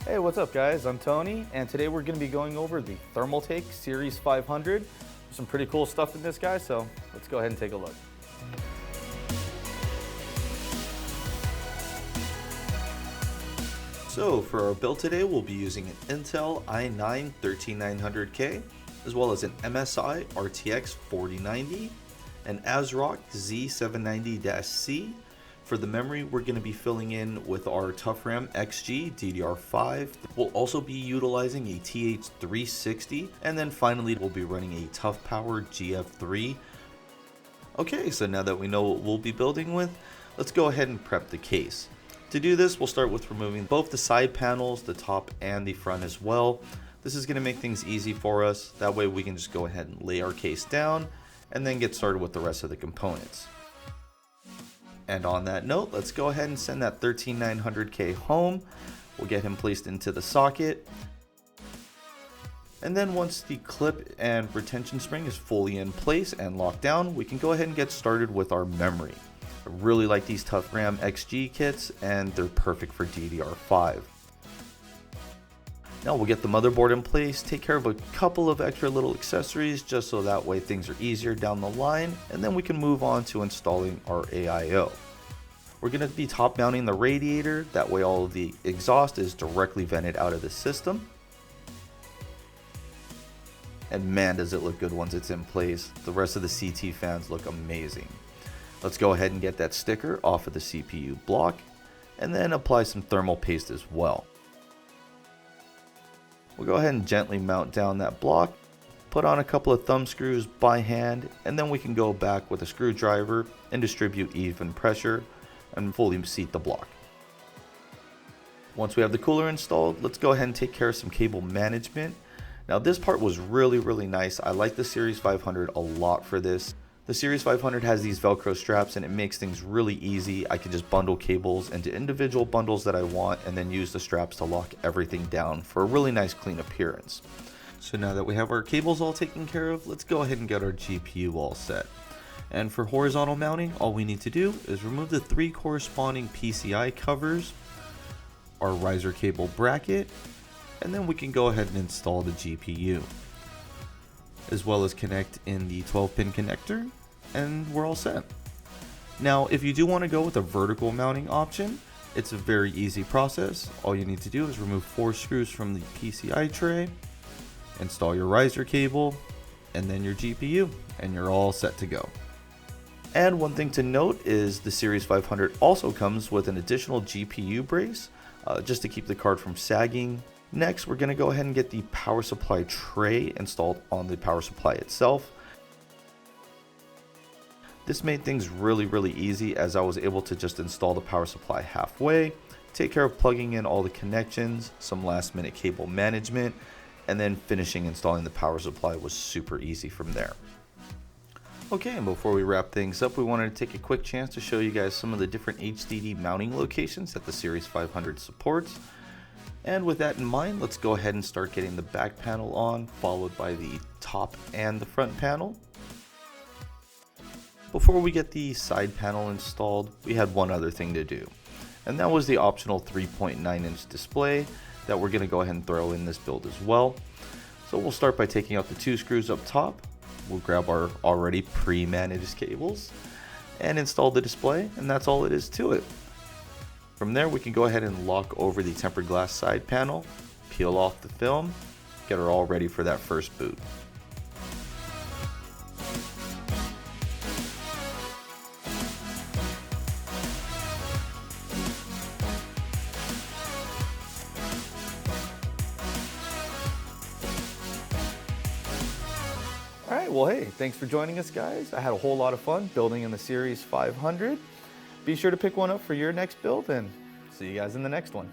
Hey, what's up guys? I'm Tony, and today we're going to be going over the Thermaltake Ceres 500. There's some pretty cool stuff in this guy, so let's go ahead and take a look. So for our build today, we'll be using an Intel i9 13900K, as well as an MSI RTX 4090, an ASRock Z790-C. For the memory, we're going to be filling in with our ToughRAM XG DDR5. We'll also be utilizing a TH360, and then finally we'll be running a ToughPower GF3. Okay, so now that we know what we'll be building with, let's go ahead and prep the case. To do this, we'll start with removing both the side panels, the top and the front as well. This is going to make things easy for us. That way we can just go ahead and lay our case down and then get started with the rest of the components. And on that note, let's go ahead and send that 13900K home. We'll get him placed into the socket. And then once the clip and retention spring is fully in place and locked down, we can go ahead and get started with our memory. I really like these ToughRAM XG kits, and they're perfect for DDR5. Now we'll get the motherboard in place, take care of a couple of extra little accessories just so that way things are easier down the line, and then we can move on to installing our AIO. We're going to be top mounting the radiator, that way all of the exhaust is directly vented out of the system. And man, does it look good once it's in place. The rest of the CT fans look amazing. Let's go ahead and get that sticker off of the CPU block, and then apply some thermal paste as well. We'll go ahead and gently mount down that block, put on a couple of thumb screws by hand, and then we can go back with a screwdriver and distribute even pressure and fully seat the block. Once we have the cooler installed, let's go ahead and take care of some cable management. Now this part was really nice. I like the Ceres 500 a lot for this. The Ceres 500 has these Velcro straps and it makes things really easy. I can just bundle cables into individual bundles that I want and then use the straps to lock everything down for a really nice clean appearance. So now that we have our cables all taken care of, let's go ahead and get our GPU all set. And for horizontal mounting, all we need to do is remove the 3 corresponding PCI covers, our riser cable bracket, and then we can go ahead and install the GPU, as well as connect in the 12-pin connector, and we're all set. Now, if you do want to go with a vertical mounting option, it's a very easy process. All you need to do is remove 4 screws from the PCI tray, install your riser cable, and then your GPU, and you're all set to go. And one thing to note is the Ceres 500 also comes with an additional GPU brace, just to keep the card from sagging. Next, we're going to go ahead and get the power supply tray installed on the power supply itself. This made things really easy, as I was able to just install the power supply halfway, take care of plugging in all the connections, some last minute cable management, and then finishing installing the power supply was super easy from there. Okay, and before we wrap things up, we wanted to take a quick chance to show you guys some of the different HDD mounting locations that the Ceres 500 supports. And with that in mind, let's go ahead and start getting the back panel on, followed by the top and the front panel. Before we get the side panel installed, we had one other thing to do, and that was the optional 3.9-inch display that we're going to go ahead and throw in this build as well. So we'll start by taking out the 2 screws up top. We'll grab our already pre-managed cables and install the display, and that's all it is to it. From there, we can go ahead and lock over the tempered glass side panel, peel off the film, get her all ready for that first boot. Alright, well hey, thanks for joining us guys. I had a whole lot of fun building in the Ceres 500. Be sure to pick one up for your next build, and see you guys in the next one.